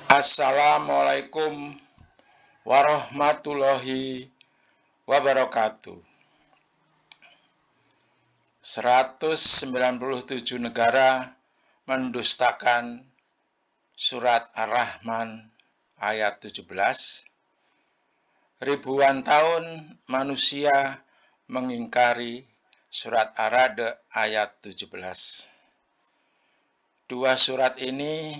Assalamualaikum warahmatullahi wabarakatuh. 197 negara mendustakan surat Ar-Rahman ayat 17. Ribuan tahun manusia mengingkari surat Ar-Ra'd ayat 17. Dua surat ini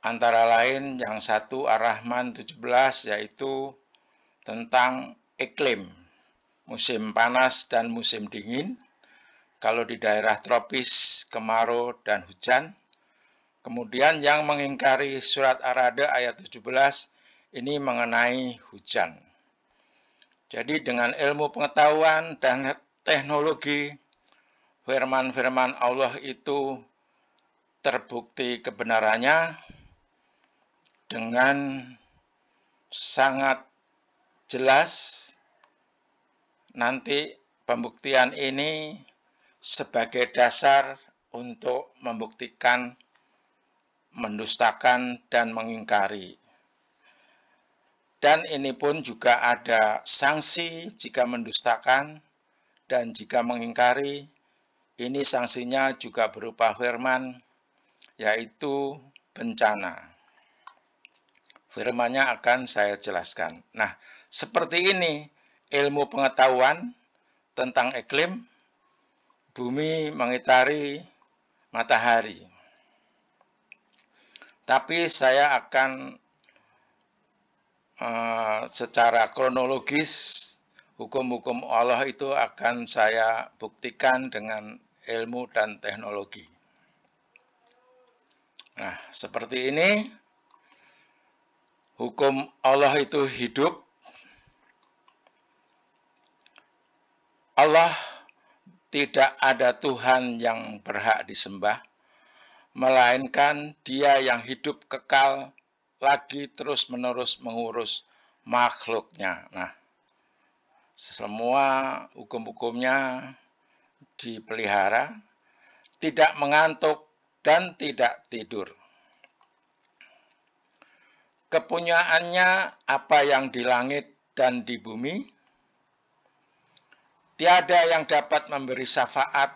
antara lain yang satu Ar-Rahman 17 yaitu tentang iklim, musim panas dan musim dingin. Kalau di daerah tropis, kemarau dan hujan. Kemudian yang mengingkari surat Ar-Ra'd ayat 17 ini mengenai hujan. Jadi dengan ilmu pengetahuan dan teknologi, firman-firman Allah itu terbukti kebenarannya dengan sangat jelas. Nanti pembuktian ini sebagai dasar untuk membuktikan, mendustakan, dan mengingkari. Dan ini pun juga ada sanksi jika mendustakan dan jika mengingkari. Ini sanksinya juga berupa firman, yaitu bencana. Firmannya akan saya jelaskan. Nah, seperti ini ilmu pengetahuan tentang iklim, bumi mengitari matahari. Tapi saya akan secara kronologis hukum-hukum Allah itu akan saya buktikan dengan ilmu dan teknologi. Nah, seperti ini. Hukum Allah itu hidup. Allah tidak ada Tuhan yang berhak disembah, melainkan Dia yang hidup kekal lagi terus-menerus mengurus makhluknya. Nah, semua hukum-hukumnya dipelihara, tidak mengantuk dan tidak tidur. Kepunyaannya apa yang di langit dan di bumi, tiada yang dapat memberi syafaat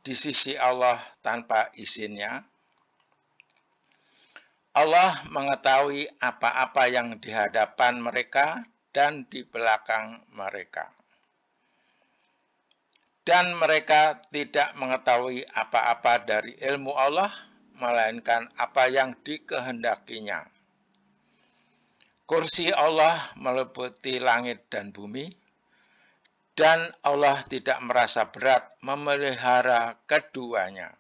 di sisi Allah tanpa izinnya. Allah mengetahui apa-apa yang di hadapan mereka dan di belakang mereka. Dan mereka tidak mengetahui apa-apa dari ilmu Allah, melainkan apa yang dikehendakinya. Kursi Allah meliputi langit dan bumi, dan Allah tidak merasa berat memelihara keduanya.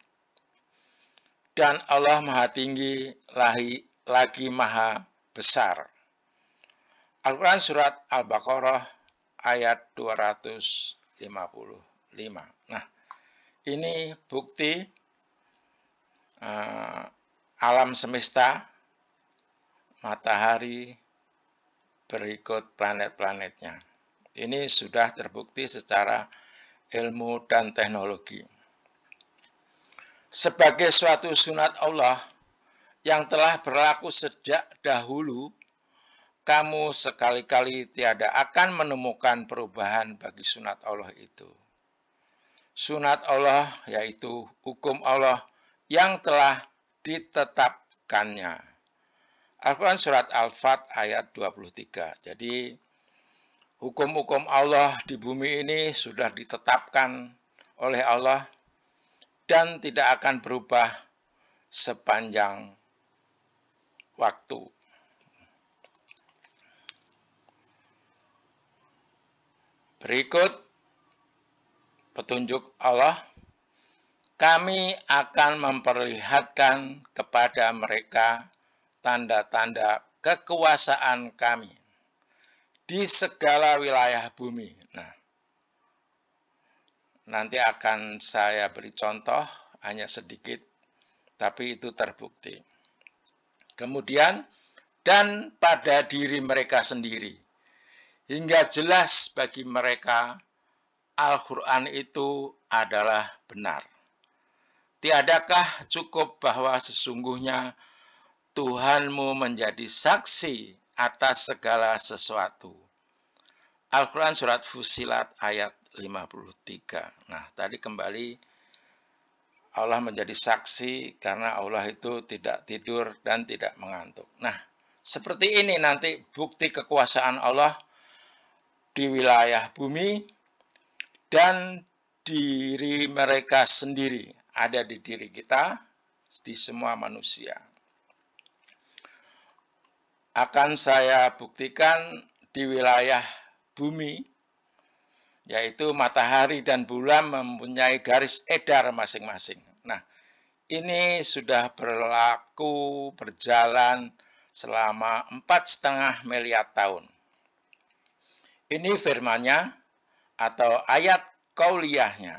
Dan Allah Maha Tinggi lagi Maha Besar. Al-Quran Surat Al-Baqarah ayat 255. Nah, ini bukti alam semesta, matahari, berikut planet-planetnya. Ini sudah terbukti secara ilmu dan teknologi. Sebagai suatu sunat Allah yang telah berlaku sejak dahulu, kamu sekali-kali tiada akan menemukan perubahan bagi sunat Allah itu. Sunat Allah yaitu hukum Allah yang telah ditetapkannya. Al-Quran Surat Al-Fat ayat 23. Jadi hukum-hukum Allah di bumi ini sudah ditetapkan oleh Allah dan tidak akan berubah sepanjang waktu. Berikut petunjuk Allah. Kami akan memperlihatkan kepada mereka tanda-tanda kekuasaan kami di segala wilayah bumi. Nah, nanti akan saya beri contoh, hanya sedikit, tapi itu terbukti. Kemudian, dan pada diri mereka sendiri, hingga jelas bagi mereka Al-Quran itu adalah benar. Tiadakah cukup bahwa sesungguhnya Tuhanmu menjadi saksi atas segala sesuatu. Al-Quran Surat Fussilat ayat 53. Nah, tadi kembali Allah menjadi saksi karena Allah itu tidak tidur dan tidak mengantuk. Nah, seperti ini nanti bukti kekuasaan Allah di wilayah bumi dan diri mereka sendiri, ada di diri kita, di semua manusia. Akan saya buktikan di wilayah bumi, yaitu matahari dan bulan mempunyai garis edar masing-masing. Nah, ini sudah berjalan selama 4,5 miliar tahun. Ini firman-Nya atau ayat qauliyahnya.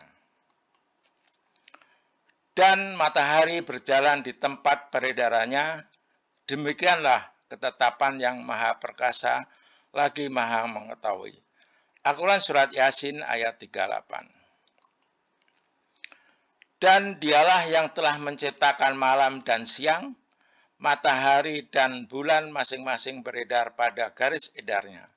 Dan matahari berjalan di tempat peredarannya, demikianlah ketetapan yang maha perkasa lagi maha mengetahui. Al-Quran Surat Yasin ayat 38. Dan dialah yang telah menciptakan malam dan siang, matahari dan bulan masing-masing beredar pada garis edarnya.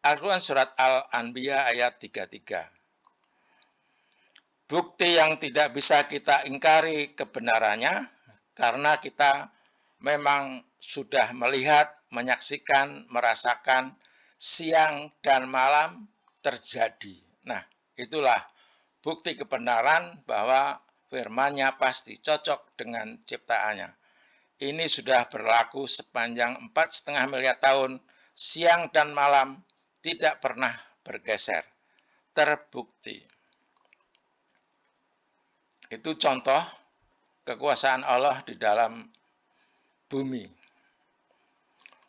Al-Quran Surat Al-Anbiya ayat 33. Bukti yang tidak bisa kita ingkari kebenarannya, karena kita memang sudah melihat, menyaksikan, merasakan siang dan malam terjadi. Nah, itulah bukti kebenaran bahwa firman-Nya pasti cocok dengan ciptaannya. Ini sudah berlaku sepanjang 4,5 miliar tahun, siang dan malam tidak pernah bergeser. Terbukti. Itu contoh kekuasaan Allah di dalam bumi.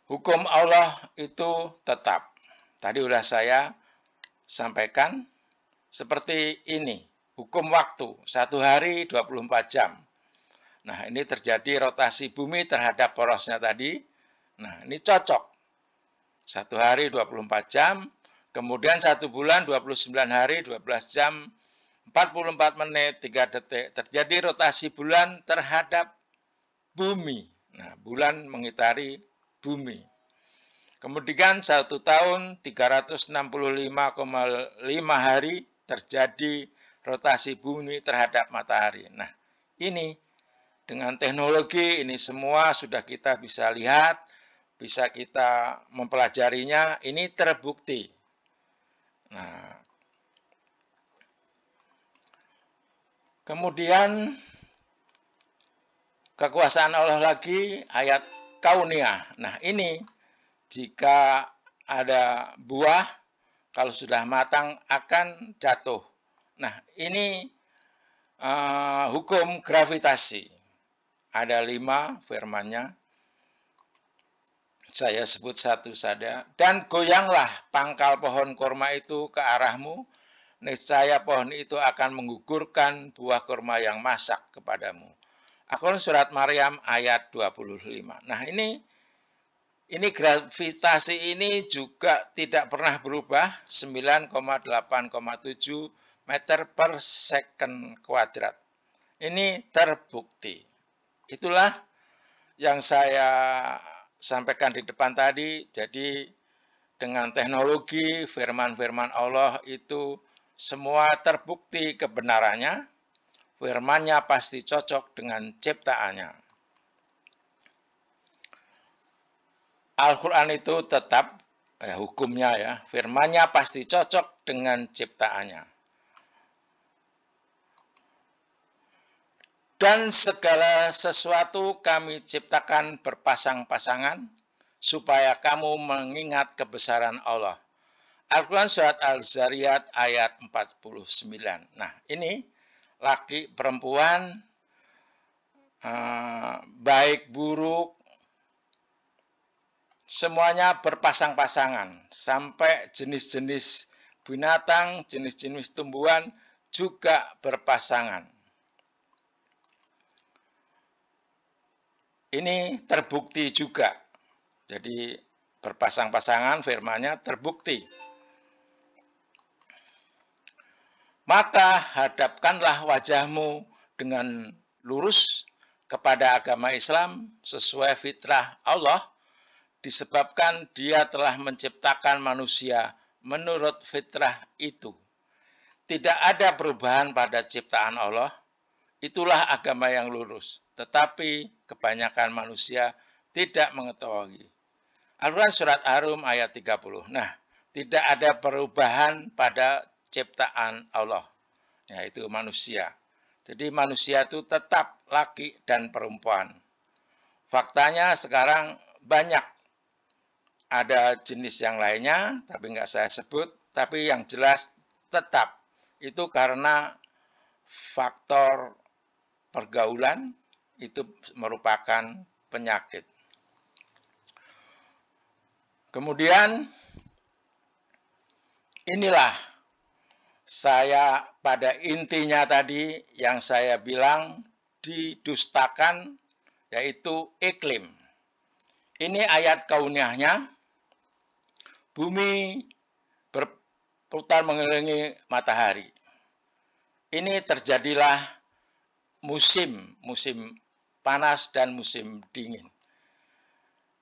Hukum Allah itu tetap. Tadi sudah saya sampaikan seperti ini. Hukum waktu, 1 hari 24 jam. Nah, ini terjadi rotasi bumi terhadap porosnya tadi. Nah, ini cocok. 1 hari 24 jam, kemudian 1 bulan 29 hari 12 jam 44 menit 3 detik. Terjadi rotasi bulan terhadap bumi. Nah, bulan mengitari bumi. Kemudian 1 tahun 365,5 hari terjadi rotasi bumi terhadap matahari. Nah, ini dengan teknologi ini semua sudah kita bisa lihat, bisa kita mempelajarinya, ini terbukti. Nah, kemudian kekuasaan Allah lagi ayat kauniyah. Nah, ini jika ada buah, kalau sudah matang akan jatuh. Nah, ini hukum gravitasi. Ada 5 firman-Nya. Saya sebut satu saja. Dan goyanglah pangkal pohon korma itu ke arahmu, niscaya pohon itu akan menggugurkan buah korma yang masak kepadamu. Al-Quran Surat Maryam ayat 25. Nah, ini gravitasi ini juga tidak pernah berubah, 9,8,7 meter per second kuadrat. Ini terbukti. Itulah yang saya sampaikan di depan tadi. Jadi dengan teknologi firman-firman Allah itu semua terbukti kebenarannya. Firman-Nya pasti cocok dengan ciptaannya. Al-Quran itu tetap hukumnya ya, firman-Nya pasti cocok dengan ciptaannya. Dan segala sesuatu kami ciptakan berpasang-pasangan, supaya kamu mengingat kebesaran Allah. Al-Quran Surat Al-Zariyat ayat 49. Nah, ini laki perempuan, baik buruk, semuanya berpasang-pasangan. Sampai jenis-jenis binatang, jenis-jenis tumbuhan juga berpasangan. Ini terbukti juga. Jadi berpasang-pasangan firman-Nya terbukti. Maka hadapkanlah wajahmu dengan lurus kepada agama Islam sesuai fitrah Allah disebabkan Dia telah menciptakan manusia menurut fitrah itu. Tidak ada perubahan pada ciptaan Allah, itulah agama yang lurus. Tetapi kebanyakan manusia tidak mengetahui. Al-Quran Surat Ar-Rum ayat 30. Nah, tidak ada perubahan pada ciptaan Allah, yaitu manusia. Jadi manusia itu tetap laki dan perempuan. Faktanya sekarang banyak ada jenis yang lainnya, tapi nggak saya sebut. Tapi yang jelas tetap itu karena faktor pergaulan itu merupakan penyakit. Kemudian inilah saya pada intinya tadi yang saya bilang didustakan, yaitu iklim. Ini ayat kauniahnya, bumi berputar mengelilingi matahari. Ini terjadilah musim panas dan musim dingin.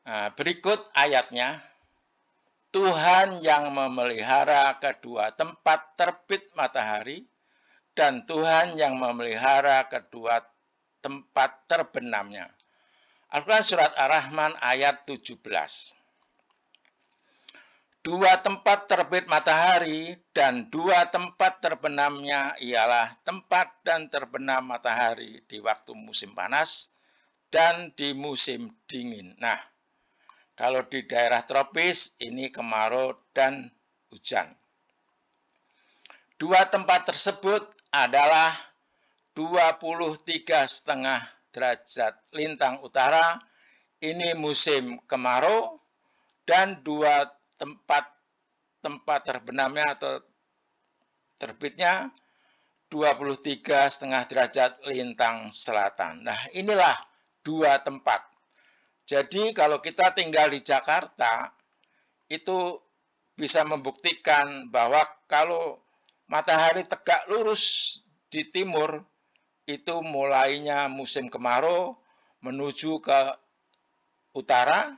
Nah, berikut ayatnya, Tuhan yang memelihara kedua tempat terbit matahari dan Tuhan yang memelihara kedua tempat terbenamnya. Al-Quran Surat Ar-Rahman ayat 17. Dua tempat terbit matahari dan dua tempat terbenamnya ialah tempat dan terbenam matahari di waktu musim panas dan di musim dingin. Nah, kalau di daerah tropis ini kemarau dan hujan. Dua tempat tersebut adalah 23,5 derajat lintang utara, ini musim kemarau, dan dua tempat terbenamnya atau terbitnya 23,5 derajat lintang selatan. Nah, inilah dua tempat. Jadi kalau kita tinggal di Jakarta, itu bisa membuktikan bahwa kalau matahari tegak lurus di timur, itu mulainya musim kemarau menuju ke utara,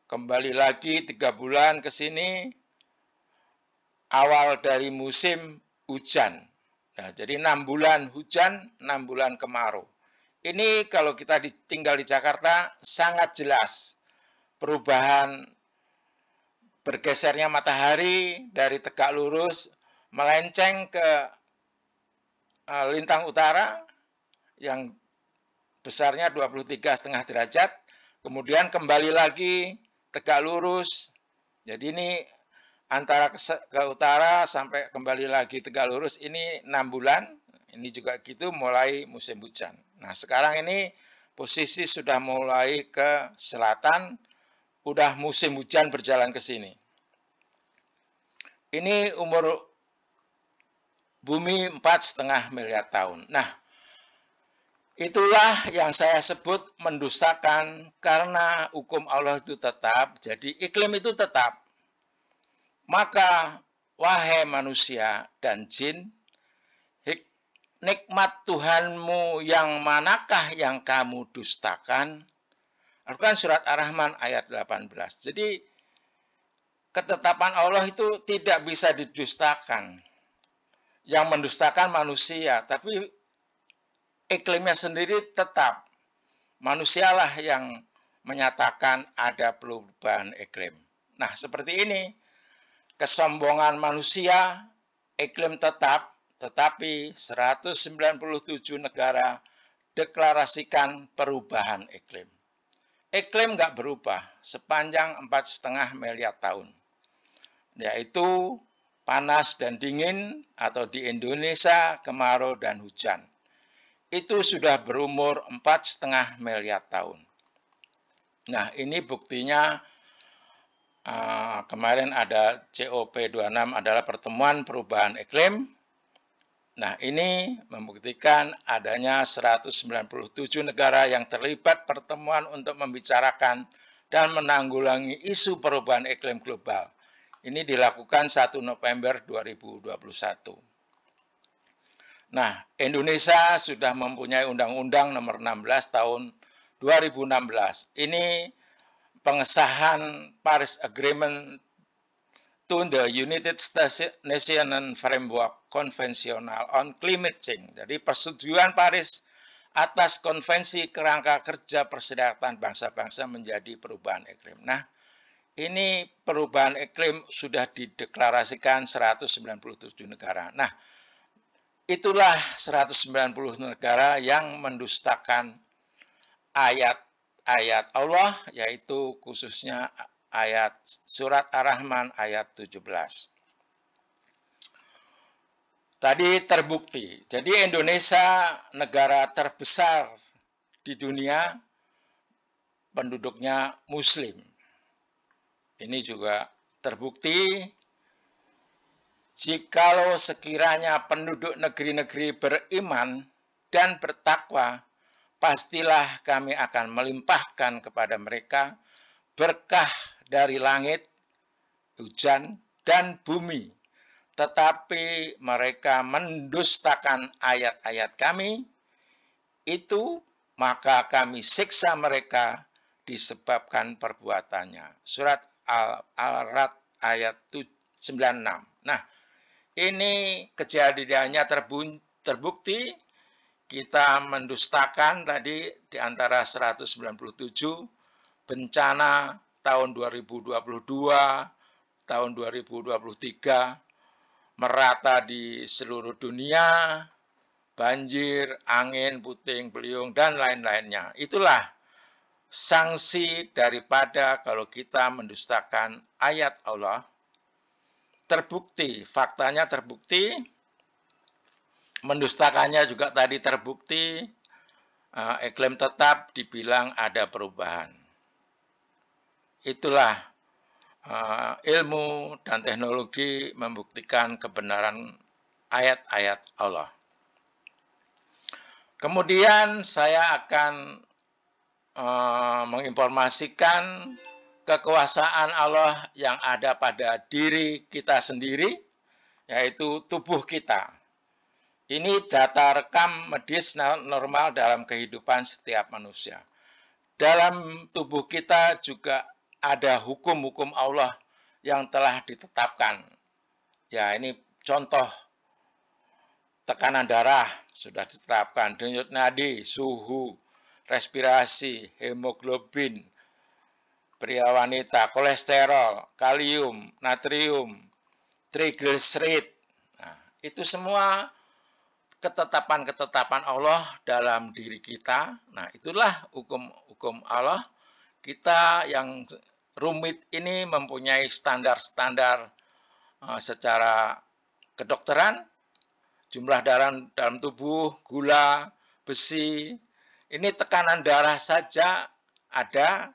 kembali lagi 3 bulan ke sini, awal dari musim hujan. Nah, jadi 6 bulan hujan, 6 bulan kemarau. Ini kalau kita tinggal di Jakarta sangat jelas perubahan bergesernya matahari dari tegak lurus melenceng ke lintang utara yang besarnya 23,5 derajat, kemudian kembali lagi tegak lurus. Jadi ini antara ke utara sampai kembali lagi tegak lurus ini 6 bulan. Ini juga gitu mulai musim hujan. Nah, sekarang ini posisi sudah mulai ke selatan, udah musim hujan berjalan ke sini. Ini umur bumi 4,5 miliar tahun. Nah, itulah yang saya sebut mendustakan karena hukum Allah itu tetap, jadi iklim itu tetap. Maka, wahai manusia dan jin, nikmat Tuhanmu yang manakah yang kamu dustakan? Al-Quran Surat Ar-Rahman ayat 18. Jadi, ketetapan Allah itu tidak bisa didustakan. Yang mendustakan manusia, tapi iklimnya sendiri tetap. Manusialah yang menyatakan ada perubahan iklim. Nah, seperti ini. Kesombongan manusia, iklim tetap, tetapi 197 negara deklarasikan perubahan iklim. Iklim nggak berubah sepanjang 4,5 miliar tahun. Yaitu panas dan dingin, atau di Indonesia kemarau dan hujan. Itu sudah berumur 4,5 miliar tahun. Nah, ini buktinya kemarin ada COP26 adalah pertemuan perubahan iklim. Nah, ini membuktikan adanya 197 negara yang terlibat pertemuan untuk membicarakan dan menanggulangi isu perubahan iklim global. Ini dilakukan 1 November 2021. Nah, Indonesia sudah mempunyai Undang-Undang Nomor 16 tahun 2016. Ini pengesahan Paris Agreement to the United Nations Framework Konvensional on Climate Change. Jadi persetujuan Paris atas konvensi kerangka kerja perserikatan bangsa-bangsa menjadi perubahan iklim. Nah, ini perubahan iklim sudah dideklarasikan 197 negara. Nah, itulah 190 negara yang mendustakan ayat-ayat Allah, yaitu khususnya ayat surat Ar-Rahman ayat 17. Tadi terbukti. Jadi Indonesia negara terbesar di dunia, penduduknya Muslim. Ini juga terbukti. Jikalau sekiranya penduduk negeri-negeri beriman dan bertakwa, pastilah kami akan melimpahkan kepada mereka berkah dari langit, hujan, dan bumi. Tetapi mereka mendustakan ayat-ayat kami, itu maka kami siksa mereka disebabkan perbuatannya. Surat Al-Ra'd ayat 96. Nah, ini kejadiannya terbukti. Kita mendustakan tadi di antara 197 bencana tahun 2022, tahun 2023 merata di seluruh dunia, banjir, angin, puting beliung, dan lain-lainnya. Itulah sanksi daripada kalau kita mendustakan ayat Allah. Terbukti, faktanya terbukti, mendustakannya juga tadi terbukti, iklim tetap dibilang ada perubahan. Itulah ilmu dan teknologi membuktikan kebenaran ayat-ayat Allah. Kemudian saya akan menginformasikan kekuasaan Allah yang ada pada diri kita sendiri, yaitu tubuh kita. Ini data rekam medis normal dalam kehidupan setiap manusia. Dalam tubuh kita juga ada hukum-hukum Allah yang telah ditetapkan. Ya, ini contoh tekanan darah sudah ditetapkan, denyut nadi, suhu, respirasi, hemoglobin, pria wanita, kolesterol, kalium, natrium, trigliserid. Nah, itu semua ketetapan-ketetapan Allah dalam diri kita. Nah, itulah hukum-hukum Allah. Kita yang rumit ini mempunyai standar-standar secara kedokteran, jumlah darah dalam tubuh, gula, besi. Ini tekanan darah saja ada,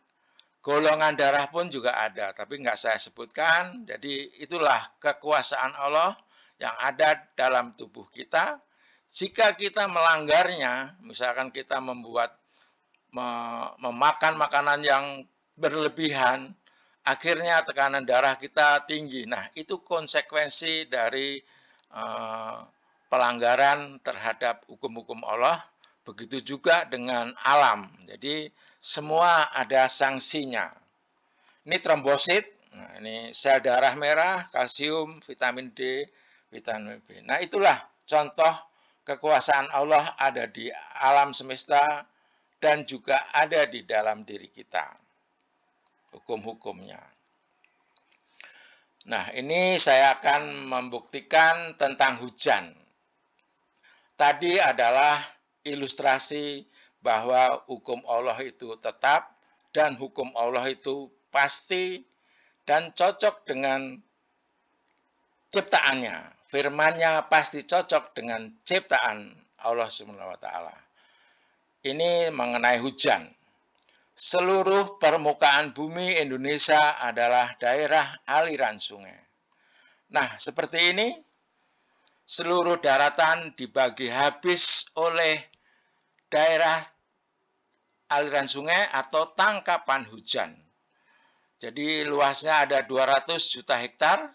golongan darah pun juga ada, tapi nggak saya sebutkan. Jadi itulah kekuasaan Allah yang ada dalam tubuh kita. Jika kita melanggarnya, misalkan kita memakan makanan yang berlebihan, akhirnya tekanan darah kita tinggi. Nah, itu konsekuensi dari pelanggaran terhadap hukum-hukum Allah. Begitu juga dengan alam. Jadi semua ada sanksinya. Ini trombosit, nah, ini sel darah merah, kalsium, vitamin D, vitamin B. Nah, itulah contoh kekuasaan Allah ada di alam semesta dan juga ada di dalam diri kita. Hukum-hukumnya. Nah, ini saya akan membuktikan tentang hujan. Tadi adalah ilustrasi bahwa hukum Allah itu tetap dan hukum Allah itu pasti dan cocok dengan ciptaannya. Firman-Nya pasti cocok dengan ciptaan Allah Subhanahu wa taala. Ini mengenai hujan. Seluruh permukaan bumi Indonesia adalah daerah aliran sungai. Nah, seperti ini seluruh daratan dibagi habis oleh daerah aliran sungai atau tangkapan hujan. Jadi luasnya ada 200 juta hektar.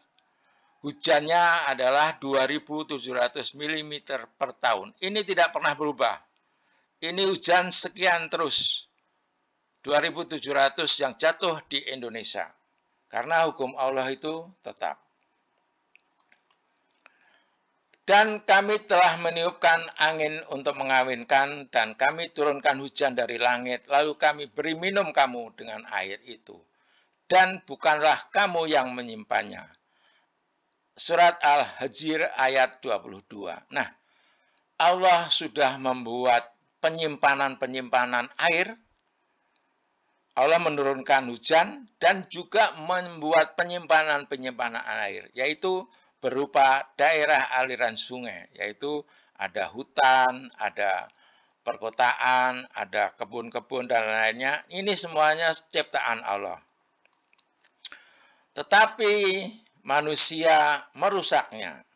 hujannya adalah 2.700 mm per tahun. Ini tidak pernah berubah. Ini hujan sekian terus. 2.700 yang jatuh di Indonesia. Karena hukum Allah itu tetap. Dan kami telah meniupkan angin untuk mengawinkan, dan kami turunkan hujan dari langit, lalu kami beri minum kamu dengan air itu. Dan bukanlah kamu yang menyimpannya. Surat Al-Hijr ayat 22. Nah, Allah sudah membuat penyimpanan-penyimpanan air. Allah menurunkan hujan dan juga membuat penyimpanan-penyimpanan air, yaitu berupa daerah aliran sungai, yaitu ada hutan, ada perkotaan, ada kebun-kebun dan lainnya. Ini semuanya ciptaan Allah. Tetapi manusia merusaknya.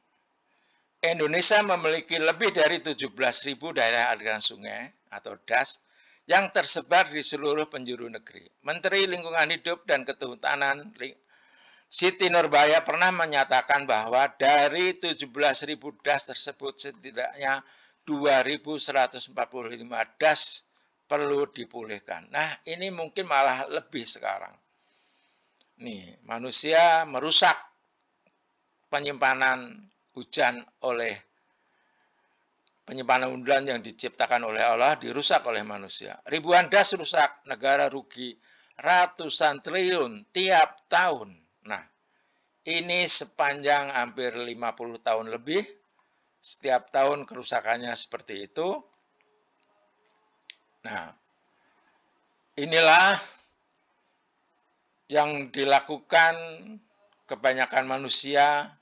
Indonesia memiliki lebih dari 17.000 daerah aliran sungai atau DAS yang tersebar di seluruh penjuru negeri. Menteri Lingkungan Hidup dan Kehutanan Siti Nurbaya pernah menyatakan bahwa dari 17.000 DAS tersebut setidaknya 2.145 DAS perlu dipulihkan. Nah, ini mungkin malah lebih sekarang. Nih, manusia merusak penyimpanan hujan oleh penyimpanan hujan yang diciptakan oleh Allah dirusak oleh manusia. Ribuan DAS rusak, negara rugi ratusan triliun tiap tahun. Nah, ini sepanjang hampir 50 tahun lebih, setiap tahun kerusakannya seperti itu. Nah, inilah yang dilakukan kebanyakan manusia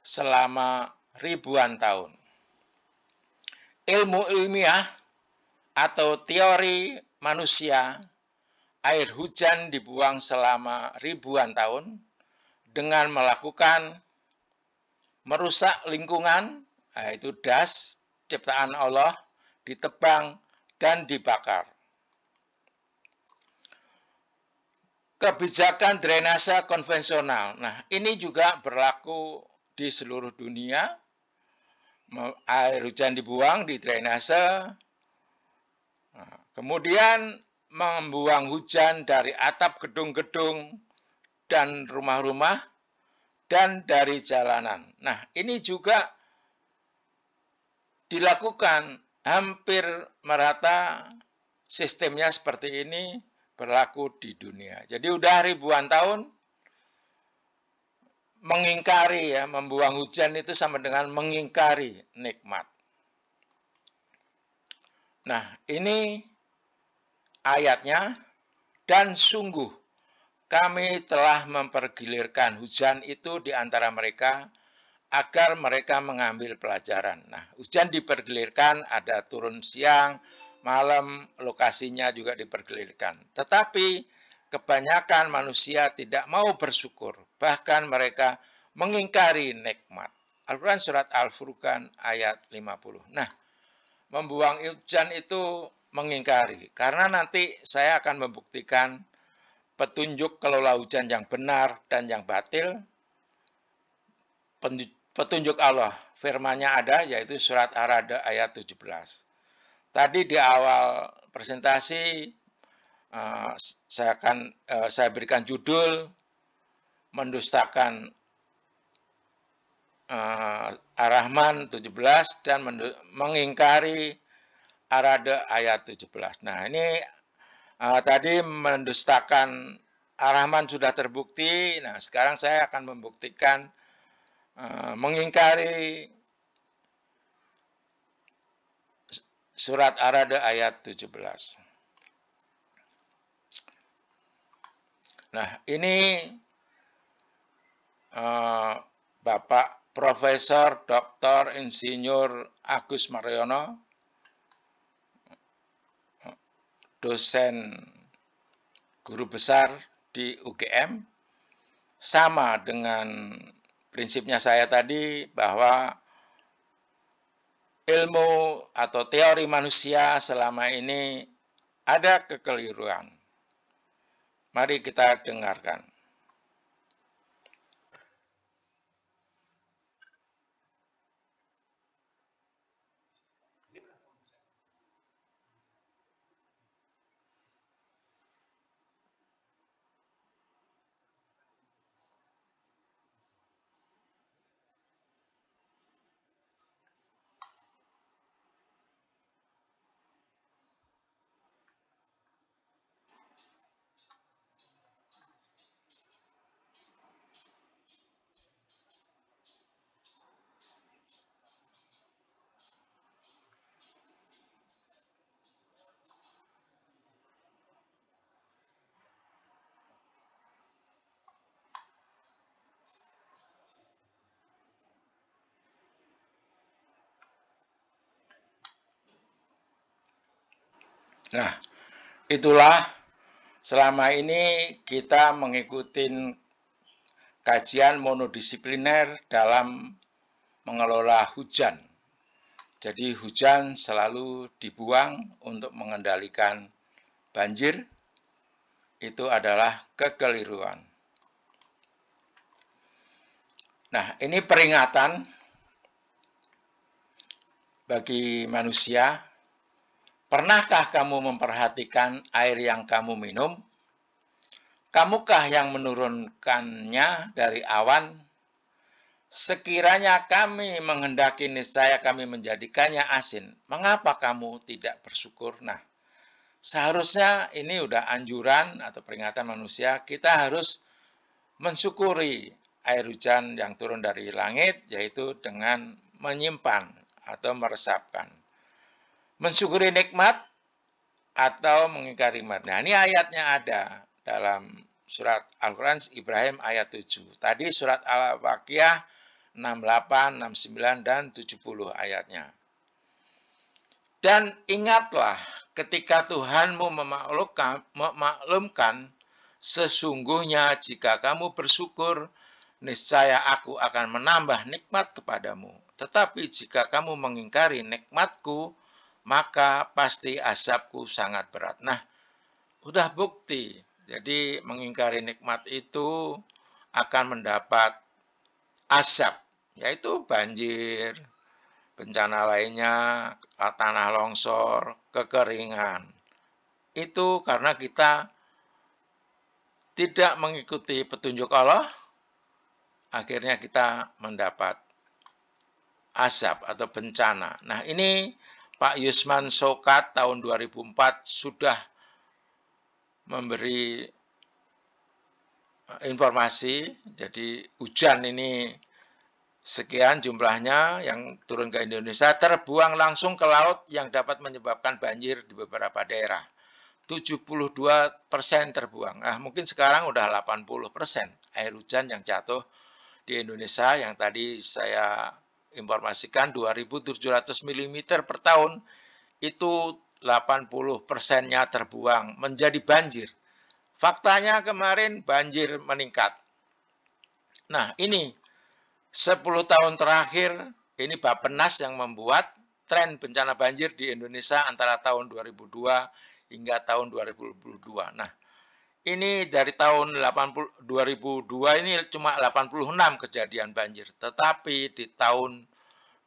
selama ribuan tahun. Ilmu ilmiah atau teori manusia, air hujan dibuang selama ribuan tahun dengan melakukan merusak lingkungan, yaitu DAS, ciptaan Allah, ditebang dan dibakar. Kebijakan drainase konvensional. Nah, ini juga berlaku di seluruh dunia. Air hujan dibuang di drainase. Nah, kemudian membuang hujan dari atap gedung-gedung dan rumah-rumah dan dari jalanan. Nah, ini juga dilakukan hampir merata, sistemnya seperti ini berlaku di dunia. Jadi udah ribuan tahun mengingkari ya, membuang hujan itu sama dengan mengingkari nikmat. Nah, ini ayatnya, dan sungguh kami telah mempergilirkan hujan itu di antara mereka agar mereka mengambil pelajaran. Nah, hujan dipergilirkan, ada turun siang, malam, lokasinya juga dipergilirkan. Tetapi kebanyakan manusia tidak mau bersyukur, bahkan mereka mengingkari nikmat. Al-Quran surat Al-Furqan ayat 50. Nah, membuang hujan itu mengingkari, karena nanti saya akan membuktikan petunjuk kelola hujan yang benar dan yang batil. Petunjuk Allah, firman-Nya ada, yaitu surat Ar-Ra'd ayat 17. Tadi di awal presentasi saya berikan judul mendustakan Ar-Rahman 17 dan mengingkari Ar-Ra'd ayat 17. Nah, ini tadi mendustakan Ar-Rahman sudah terbukti. Nah, sekarang saya akan membuktikan mengingkari surat Ar-Ra'd ayat 17. Nah, ini Bapak Profesor Dr. Insinyur Agus Mariono, dosen guru besar di UGM, sama dengan prinsipnya saya tadi bahwa ilmu atau teori manusia selama ini ada kekeliruan. Mari kita dengarkan. Nah, itulah selama ini kita mengikuti kajian monodisipliner dalam mengelola hujan. Jadi hujan selalu dibuang untuk mengendalikan banjir. Itu adalah kekeliruan. Nah, ini peringatan bagi manusia. Pernahkah kamu memperhatikan air yang kamu minum? Kamukah yang menurunkannya dari awan? Sekiranya kami menghendaki, niscaya kami menjadikannya asin. Mengapa kamu tidak bersyukur? Nah, seharusnya ini udah anjuran atau peringatan manusia, kita harus mensyukuri air hujan yang turun dari langit, yaitu dengan menyimpan atau meresapkan. Mensyukuri nikmat atau mengingkari nikmat. Nah, ini ayatnya ada dalam surat Al-Quran Ibrahim ayat 7. Tadi surat Al-Waqiah 68, 69, dan 70 ayatnya. Dan ingatlah ketika Tuhanmu memaklumkan, sesungguhnya jika kamu bersyukur, niscaya aku akan menambah nikmat kepadamu. Tetapi jika kamu mengingkari nikmatku, maka pasti azabku sangat berat. Nah, udah bukti. Jadi mengingkari nikmat itu akan mendapat azab, yaitu banjir, bencana lainnya, tanah longsor, kekeringan. Itu karena kita tidak mengikuti petunjuk Allah, akhirnya kita mendapat azab atau bencana. Nah, ini Pak Yusman Sokat tahun 2004 sudah memberi informasi. Jadi hujan ini sekian jumlahnya yang turun ke Indonesia, terbuang langsung ke laut yang dapat menyebabkan banjir di beberapa daerah. 72% terbuang. Nah, mungkin sekarang udah 80% air hujan yang jatuh di Indonesia yang tadi saya informasikan 2.700 mm per tahun, itu 80%-nya terbuang menjadi banjir. Faktanya kemarin banjir meningkat. Nah, ini 10 tahun terakhir, ini Bappenas yang membuat tren bencana banjir di Indonesia antara tahun 2002 hingga tahun 2022. Nah, ini dari tahun 2002 ini cuma 86 kejadian banjir. Tetapi di tahun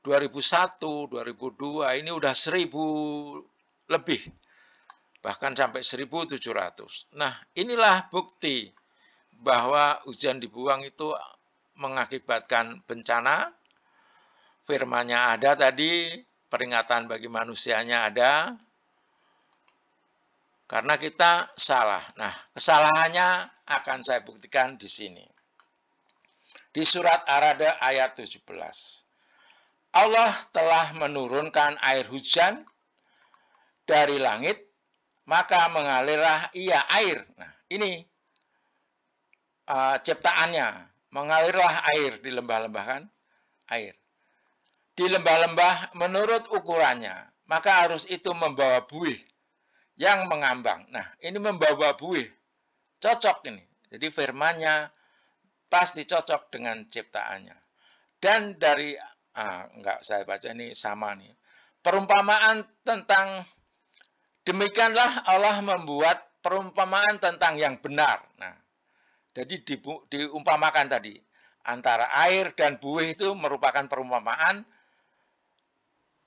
2001, 2002 ini udah 1000 lebih. Bahkan sampai 1700. Nah, inilah bukti bahwa hujan dibuang itu mengakibatkan bencana. Firman-Nya ada tadi, peringatan bagi manusianya ada, karena kita salah. Nah, kesalahannya akan saya buktikan di sini. Di surat Ar-Ra'd ayat 17. Allah telah menurunkan air hujan dari langit, maka mengalirlah ia air. Nah, ini ciptaannya. Mengalirlah air di lembah-lembah kan? Air. Di lembah-lembah menurut ukurannya. Maka arus itu membawa buih yang mengambang. Nah, ini membawa buih. Cocok ini. Jadi firman-Nya pasti cocok dengan ciptaannya. Dan dari, enggak saya baca ini sama nih. Perumpamaan tentang, demikianlah Allah membuat perumpamaan tentang yang benar. Nah, jadi diumpamakan tadi. Antara air dan buih itu merupakan perumpamaan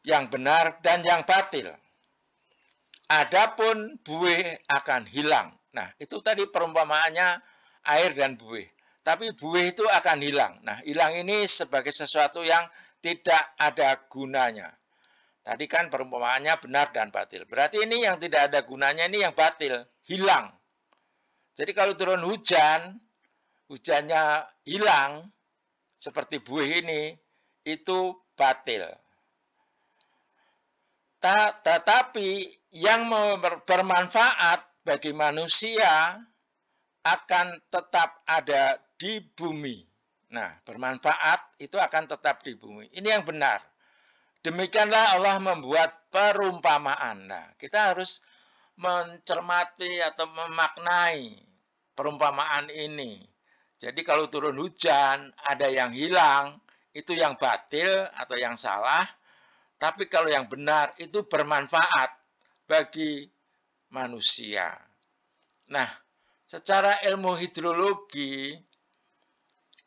yang benar dan yang batil. Adapun buih akan hilang. Nah, itu tadi perumpamaannya air dan buih. Tapi buih itu akan hilang. Nah, hilang ini sebagai sesuatu yang tidak ada gunanya. Tadi kan perumpamaannya benar dan batil. Berarti ini yang tidak ada gunanya, ini yang batil, hilang. Jadi kalau turun hujan, hujannya hilang, seperti buih ini, itu batil. Tetapi yang bermanfaat bagi manusia akan tetap ada di bumi. Nah, bermanfaat itu akan tetap di bumi. Ini yang benar. Demikianlah Allah membuat perumpamaan. Nah, kita harus mencermati atau memaknai perumpamaan ini. Jadi kalau turun hujan, ada yang hilang, itu yang batil atau yang salah, tapi kalau yang benar itu bermanfaat bagi manusia. Nah, secara ilmu hidrologi,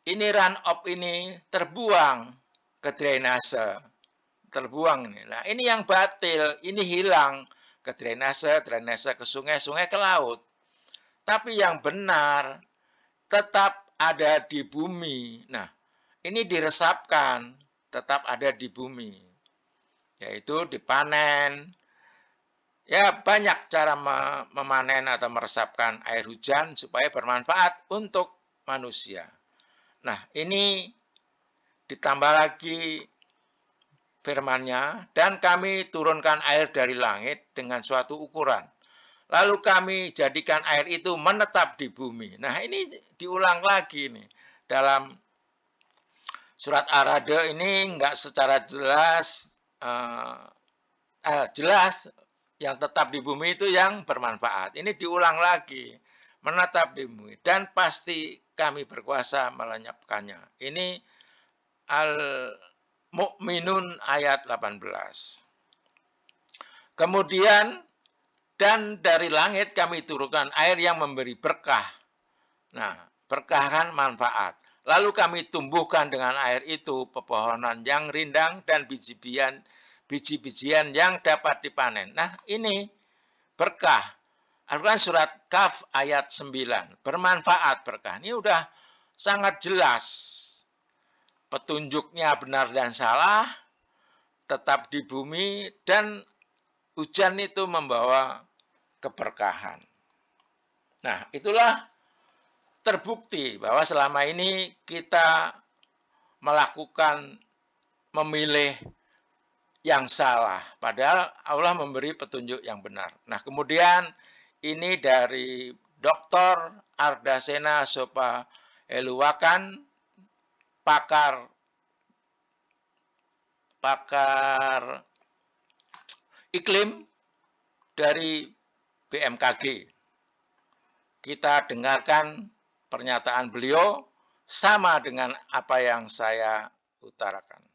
ini run-off ini terbuang ke drainase. Terbuang ini. Nah, ini yang batil, ini hilang ke drainase, drainase ke sungai, sungai ke laut. Tapi yang benar tetap ada di bumi. Nah, ini diresapkan, tetap ada di bumi. Yaitu dipanen. Ya, banyak cara memanen atau meresapkan air hujan supaya bermanfaat untuk manusia. Nah, ini ditambah lagi firman-Nya, dan kami turunkan air dari langit dengan suatu ukuran. Lalu kami jadikan air itu menetap di bumi. Nah, ini diulang lagi nih. Dalam surat Ar-Ra'd ini enggak secara jelas jelas yang tetap di bumi itu yang bermanfaat. Ini diulang lagi. Menetap di bumi dan pasti kami berkuasa melenyapkannya. Ini Al-Mu'minun ayat 18. Kemudian, dan dari langit kami turunkan air yang memberi berkah. Nah, berkah kan manfaat. Lalu kami tumbuhkan dengan air itu pepohonan yang rindang dan biji-bijian yang dapat dipanen. Nah, ini berkah. Al-Quran surat Kaf ayat 9. Bermanfaat berkah. Ini udah sangat jelas. Petunjuknya benar dan salah, tetap di bumi, dan hujan itu membawa keberkahan. Nah, itulah terbukti bahwa selama ini kita melakukan memilih yang salah, padahal Allah memberi petunjuk yang benar. Nah, kemudian ini dari Dr. Ardasena Sopa Eluwakan, pakar iklim dari BMKG. Kita dengarkan pernyataan beliau sama dengan apa yang saya utarakan.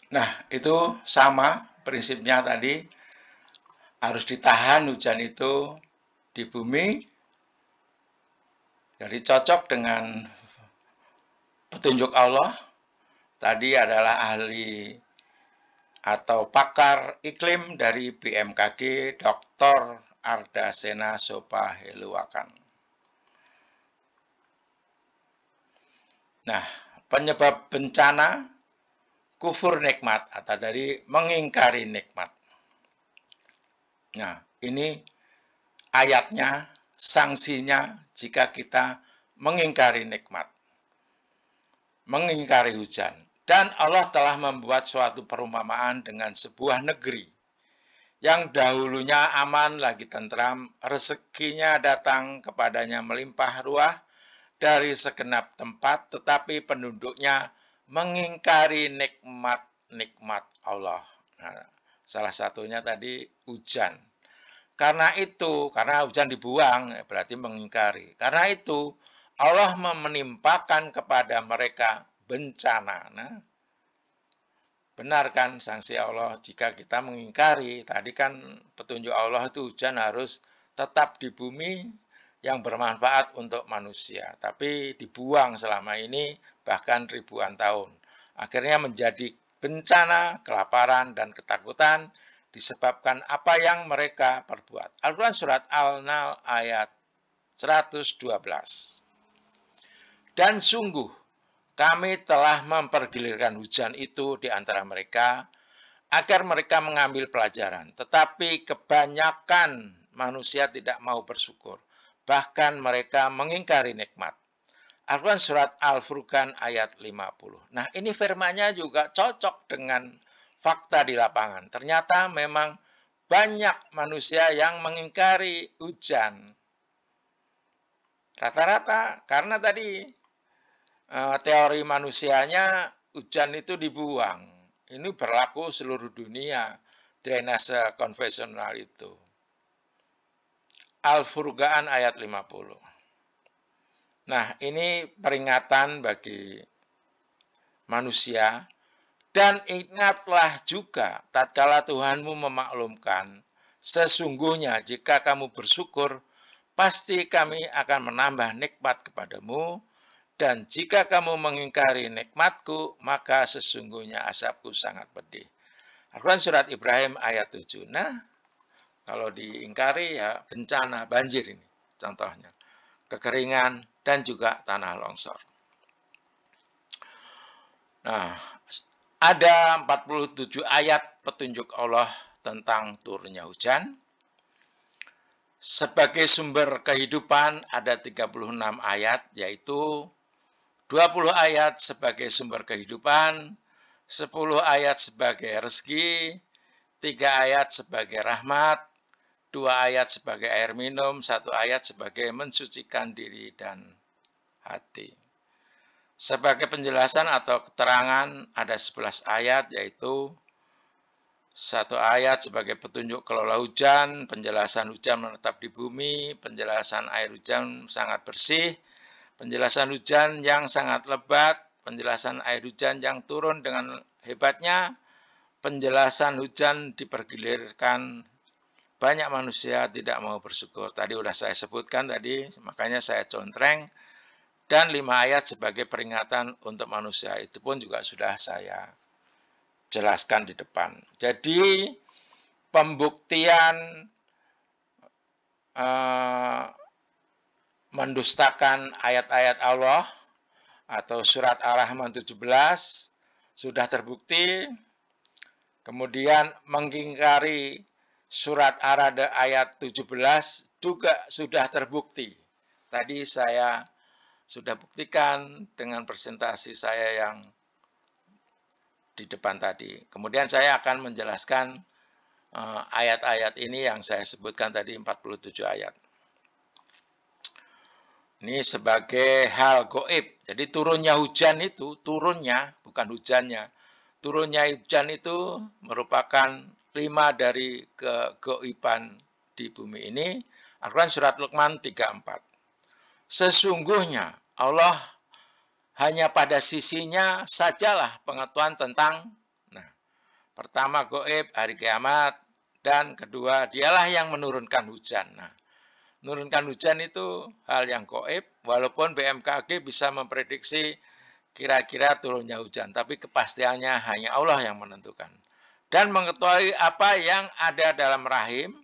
Nah, itu sama prinsipnya tadi, harus ditahan hujan itu di bumi. Jadi cocok dengan petunjuk Allah. Tadi adalah ahli atau pakar iklim dari BMKG, Dr. Ardasena Sopaheluwakan. Nah, penyebab bencana kufur nikmat atau dari mengingkari nikmat. Nah, ini ayatnya, sanksinya jika kita mengingkari nikmat, mengingkari hujan. Dan Allah telah membuat suatu perumpamaan dengan sebuah negeri yang dahulunya aman lagi tentram, rezekinya datang kepadanya melimpah ruah dari segenap tempat, tetapi penduduknya mengingkari nikmat-nikmat Allah. Nah, salah satunya tadi hujan. Karena hujan dibuang, berarti mengingkari. Karena itu, Allah menimpakan kepada mereka bencana. Nah, benar kan sanksi Allah jika kita mengingkari. Tadi kan petunjuk Allah itu hujan harus tetap di bumi yang bermanfaat untuk manusia. Tapi dibuang selama ini bahkan ribuan tahun. Akhirnya menjadi bencana, kelaparan, dan ketakutan disebabkan apa yang mereka perbuat. Al-Quran Surat Al-Nahl ayat 112. Dan sungguh kami telah mempergilirkan hujan itu di antara mereka agar mereka mengambil pelajaran. Tetapi kebanyakan manusia tidak mau bersyukur. Bahkan mereka mengingkari nikmat. Al-Quran Surat Al-Furqan ayat 50. Nah, ini firmannya juga cocok dengan fakta di lapangan. Ternyata memang banyak manusia yang mengingkari hujan. Rata-rata karena tadi teori manusianya hujan itu dibuang. Ini berlaku seluruh dunia, drainase konvensional itu. Al-Furqan ayat 50. Nah, ini peringatan bagi manusia. Dan ingatlah juga tatkala Tuhanmu memaklumkan, sesungguhnya jika kamu bersyukur, pasti kami akan menambah nikmat kepadamu. Dan jika kamu mengingkari nikmatku, maka sesungguhnya azabku sangat pedih. Al-Quran Surat Ibrahim ayat 7. Nah, kalau diingkari ya bencana, banjir ini contohnya. Kekeringan dan juga tanah longsor. Nah, ada 47 ayat petunjuk Allah tentang turunnya hujan. Sebagai sumber kehidupan ada 36 ayat, yaitu 20 ayat sebagai sumber kehidupan, 10 ayat sebagai rezeki, 3 ayat sebagai rahmat, 2 ayat sebagai air minum, 1 ayat sebagai mensucikan diri dan hati. Sebagai penjelasan atau keterangan ada 11 ayat, yaitu 1 ayat sebagai petunjuk kelola hujan, penjelasan hujan menetap di bumi, penjelasan air hujan sangat bersih, penjelasan hujan yang sangat lebat, penjelasan air hujan yang turun dengan hebatnya, penjelasan hujan dipergilirkan, banyak manusia tidak mau bersyukur. Tadi sudah saya sebutkan tadi, makanya saya contreng. Dan 5 ayat sebagai peringatan untuk manusia, itu pun juga sudah saya jelaskan di depan. Jadi pembuktian mendustakan ayat-ayat Allah atau surat Ar-Rahman 17 sudah terbukti. Kemudian mengingkari surat Ar-Ra'd ayat 17 juga sudah terbukti. Tadi saya sudah buktikan dengan presentasi saya yang di depan tadi. Kemudian saya akan menjelaskan ayat-ayat ini yang saya sebutkan tadi 47 ayat. Ini sebagai hal goib. Jadi turunnya hujan itu, turunnya bukan hujannya. Turunnya hujan itu merupakan 5 dari kegoiban di bumi ini. Al-Quran Surat Luqman 34. Sesungguhnya Allah hanya pada sisinya sajalah pengetahuan tentang, nah, Pertama gaib, hari kiamat, dan kedua dialah yang menurunkan hujan. Nah, menurunkan hujan itu hal yang gaib, walaupun BMKG bisa memprediksi kira-kira turunnya hujan, tapi kepastiannya hanya Allah yang menentukan. Dan mengetahui apa yang ada dalam rahim,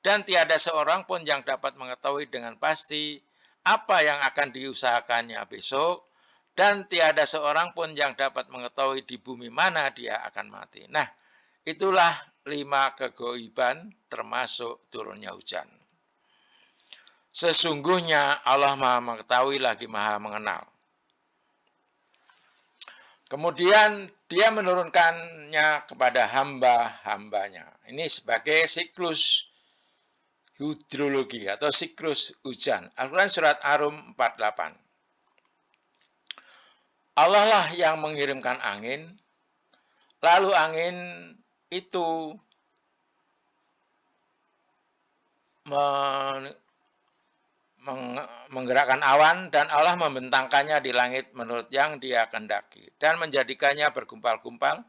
dan tiada seorang pun yang dapat mengetahui dengan pasti apa yang akan diusahakannya besok, dan tiada seorang pun yang dapat mengetahui di bumi mana dia akan mati. Nah, itulah 5 kegaiban termasuk turunnya hujan. Sesungguhnya Allah Maha mengetahui lagi Maha mengenal. Kemudian dia menurunkannya kepada hamba-hambanya. Ini sebagai siklus hidrologi atau siklus hujan. Al-Quran surat Ar-Rum 48. Allah lah yang mengirimkan angin, lalu angin itu menggerakkan awan, dan Allah membentangkannya di langit menurut yang dia kehendaki, dan menjadikannya bergumpal-gumpal,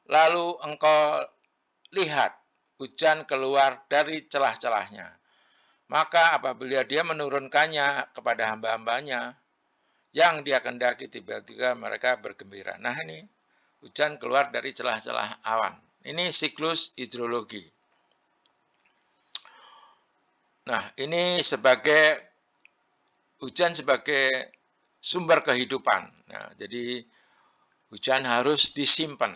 lalu engkau lihat hujan keluar dari celah-celahnya. Maka apabila dia menurunkannya kepada hamba-hambanya yang dia kehendaki, tiba-tiba mereka bergembira. Nah, ini hujan keluar dari celah-celah awan. Ini siklus hidrologi. Nah, ini sebagai hujan sebagai sumber kehidupan. Nah, jadi hujan harus disimpan.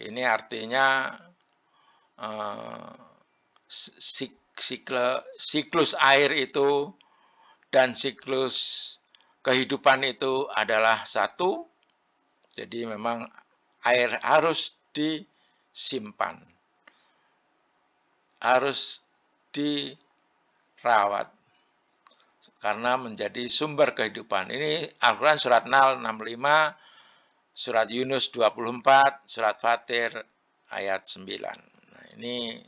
Ini artinya siklus air itu dan siklus kehidupan itu adalah satu. Jadi memang air harus disimpan, harus dirawat, karena menjadi sumber kehidupan. Ini Al-Quran surat Nahl 65, surat Yunus 24, surat Fatir ayat 9. Nah, ini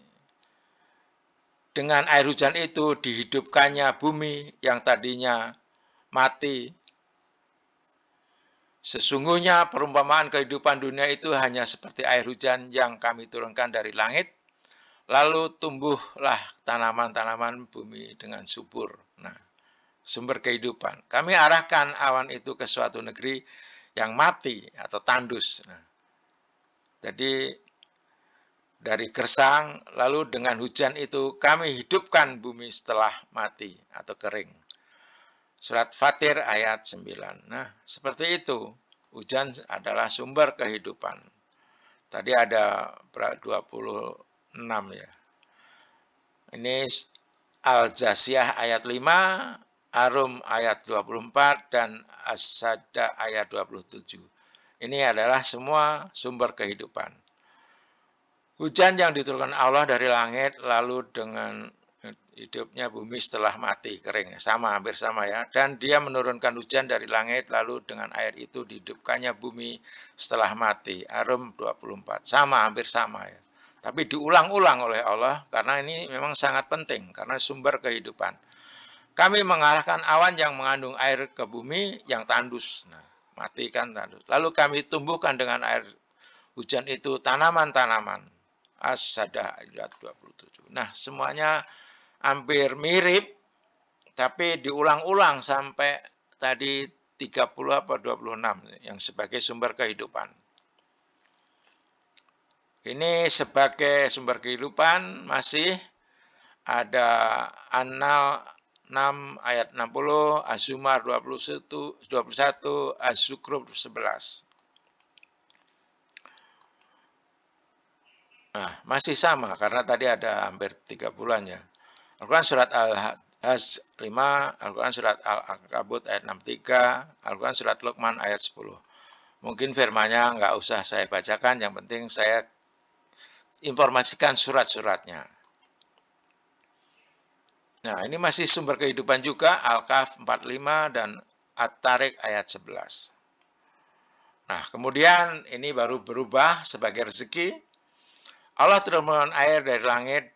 dengan air hujan itu dihidupkannya bumi yang tadinya mati. Sesungguhnya perumpamaan kehidupan dunia itu hanya seperti air hujan yang kami turunkan dari langit, lalu tumbuhlah tanaman-tanaman bumi dengan subur. Nah, sumber kehidupan. Kami arahkan awan itu ke suatu negeri yang mati atau tandus. Nah, jadi dari gersang, lalu dengan hujan itu kami hidupkan bumi setelah mati atau kering. Surat Fatir ayat 9. Nah, seperti itu. Hujan adalah sumber kehidupan. Tadi ada 26 ya. Ini Al-Jasiyah ayat 5, Ar-Rum ayat 24, dan As-Sajdah ayat 27. Ini adalah semua sumber kehidupan. Hujan yang diturunkan Allah dari langit, lalu dengan hidupnya bumi setelah mati, kering. Sama, hampir sama ya. Dan dia menurunkan hujan dari langit, lalu dengan air itu dihidupkannya bumi setelah mati. Ar-Rum 24. Sama, hampir sama ya. Tapi diulang-ulang oleh Allah, karena ini memang sangat penting, karena sumber kehidupan. Kami mengarahkan awan yang mengandung air ke bumi yang tandus. Nah, mati kan tandus. Lalu kami tumbuhkan dengan air hujan itu tanaman-tanaman. As-Sajdah ayat 27. Nah, semuanya hampir mirip, tapi diulang-ulang sampai tadi 30 apa 26 yang sebagai sumber kehidupan. Ini sebagai sumber kehidupan masih ada An-Nahl 6 ayat 60, Az-Zumar 21, Az-Zukhruf 11. Nah, masih sama karena tadi ada hampir 3 bulan ya. Al-Quran surat Al-Hajj 5, Al-Quran surat Al-Ankabut ayat 63, Al-Quran surat Luqman ayat 10. Mungkin firmanya nggak usah saya bacakan, yang penting saya informasikan surat-suratnya. Nah, ini masih sumber kehidupan juga, Al-Kahf 45 dan At-Tariq ayat 11. Nah, kemudian ini baru berubah sebagai rezeki. Allah turunkan air dari langit.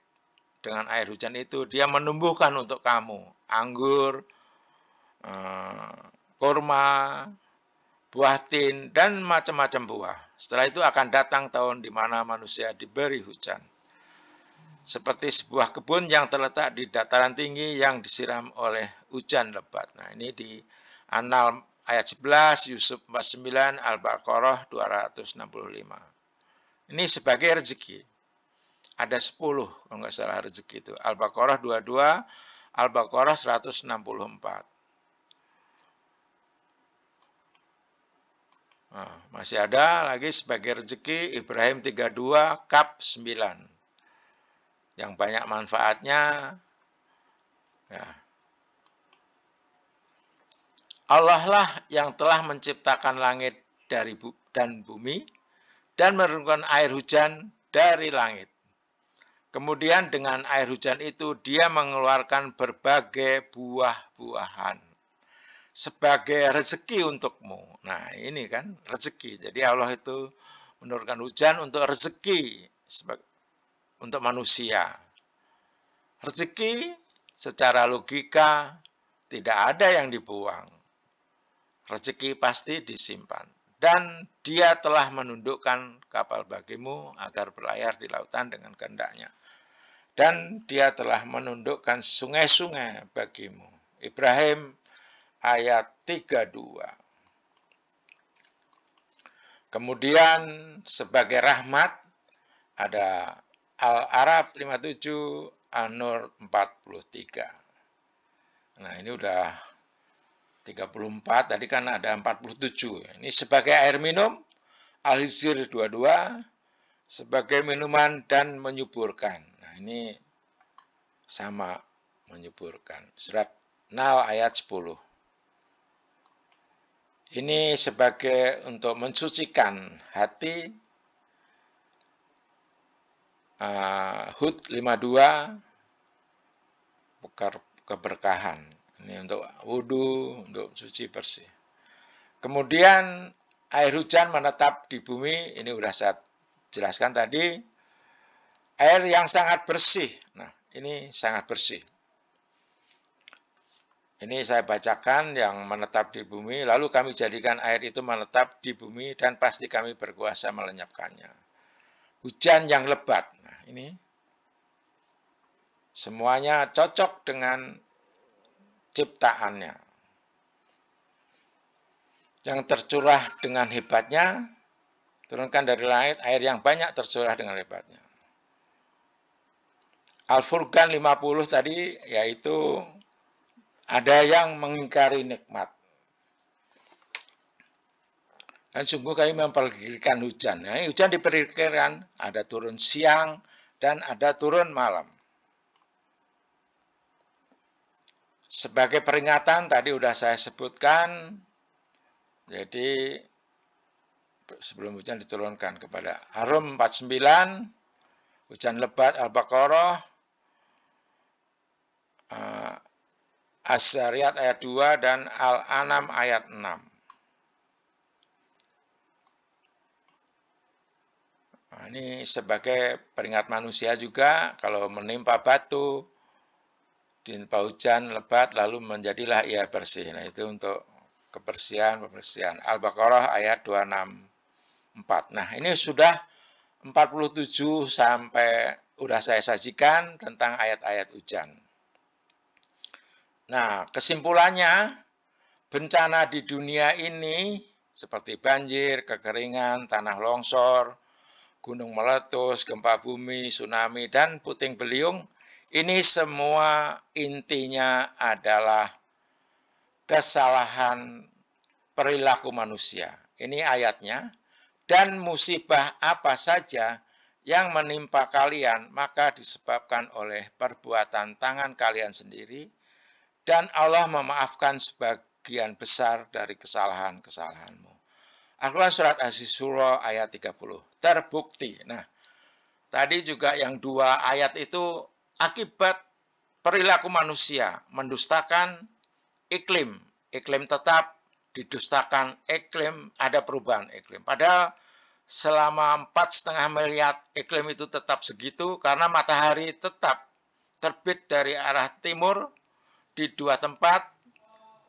Dengan air hujan itu, dia menumbuhkan untuk kamu anggur, kurma, buah tin, dan macam-macam buah. Setelah itu akan datang tahun di mana manusia diberi hujan. Seperti sebuah kebun yang terletak di dataran tinggi yang disiram oleh hujan lebat. Nah, ini di An-Nahl ayat 11, Yusuf 49, Al-Baqarah 265. Ini sebagai rezeki. Ada 10 kalau nggak salah rezeki itu. Al-Baqarah 22, Al-Baqarah 164. Nah, masih ada lagi sebagai rezeki Ibrahim 32, Kaf 9. Yang banyak manfaatnya. Ya. Allah lah yang telah menciptakan langit dan bumi dan menurunkan air hujan dari langit. Kemudian dengan air hujan itu dia mengeluarkan berbagai buah-buahan sebagai rezeki untukmu. Nah, ini kan rezeki. Jadi Allah itu menurunkan hujan untuk rezeki untuk manusia. Rezeki secara logika tidak ada yang dibuang. Rezeki pasti disimpan. Dan dia telah menundukkan kapal bagimu agar berlayar di lautan dengan kehendaknya. Dan dia telah menundukkan sungai-sungai bagimu. Ibrahim ayat 32. Kemudian sebagai rahmat ada Al-Araf 57, An-Nur 43. Nah, ini udah 34, tadi kan ada 47. Ini sebagai air minum, Al-Hijr 22, sebagai minuman dan menyuburkan. Nah, ini sama menyuburkan. Surat Nahl ayat 10. Ini sebagai untuk mensucikan hati. Hud 52, keberkahan. Ini untuk wudhu, untuk suci bersih. Kemudian air hujan menetap di bumi. Ini sudah saya jelaskan tadi. Air yang sangat bersih. Nah, ini sangat bersih. Ini saya bacakan yang menetap di bumi. Lalu kami jadikan air itu menetap di bumi dan pasti kami berkuasa melenyapkannya. Hujan yang lebat. Nah, ini semuanya cocok dengan ciptaannya. Yang tercurah dengan hebatnya, turunkan dari langit air yang banyak tercurah dengan hebatnya. Al-Furqan 50 tadi, yaitu ada yang mengingkari nikmat. Dan sungguh kami memperkirakan hujan. Nah, hujan diperkirakan ada turun siang dan ada turun malam. Sebagai peringatan tadi sudah saya sebutkan, jadi sebelum hujan diturunkan kepada Ar-Rum 49, hujan lebat Al-Baqarah, Az-Zariyat ayat 2 dan Al-An'am ayat 6. Nah, ini sebagai peringat manusia juga, kalau menimpa batu, ditimpa hujan lebat, lalu menjadilah ia bersih. Nah, itu untuk kebersihan. Al-Baqarah ayat 264. Nah, ini sudah 47 sampai udah saya sajikan tentang ayat-ayat hujan. Nah, kesimpulannya, bencana di dunia ini seperti banjir, kekeringan, tanah longsor, gunung meletus, gempa bumi, tsunami, dan puting beliung, ini semua intinya adalah kesalahan perilaku manusia. Ini ayatnya. Dan musibah apa saja yang menimpa kalian, maka disebabkan oleh perbuatan tangan kalian sendiri, dan Allah memaafkan sebagian besar dari kesalahan-kesalahanmu. Al-Quran surat Az-Zura ayat 30. Terbukti. Nah, tadi juga yang 2 ayat itu akibat perilaku manusia. Mendustakan iklim. Iklim tetap didustakan, iklim ada perubahan iklim. Padahal selama 4,5 miliar iklim itu tetap segitu karena matahari tetap terbit dari arah timur di 2 tempat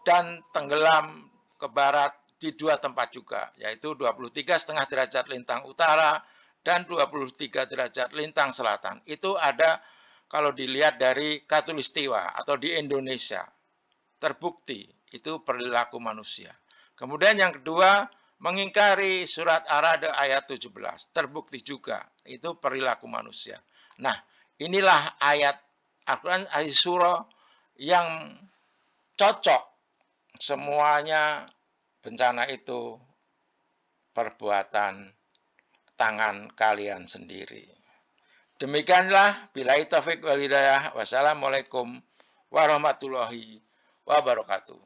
dan tenggelam ke barat di dua tempat juga, yaitu 23,5 derajat lintang utara dan 23 derajat lintang selatan. Itu ada kalau dilihat dari Katulistiwa atau di Indonesia. Terbukti itu perilaku manusia. Kemudian yang kedua, mengingkari surat Ar-Ra'd ayat 17. Terbukti juga itu perilaku manusia. Nah, inilah ayat Al-Quran, ayat surah yang cocok. Semuanya bencana itu perbuatan tangan kalian sendiri. Demikianlah, billahi taufik wal hidayah. Wassalamualaikum warahmatullahi wabarakatuh.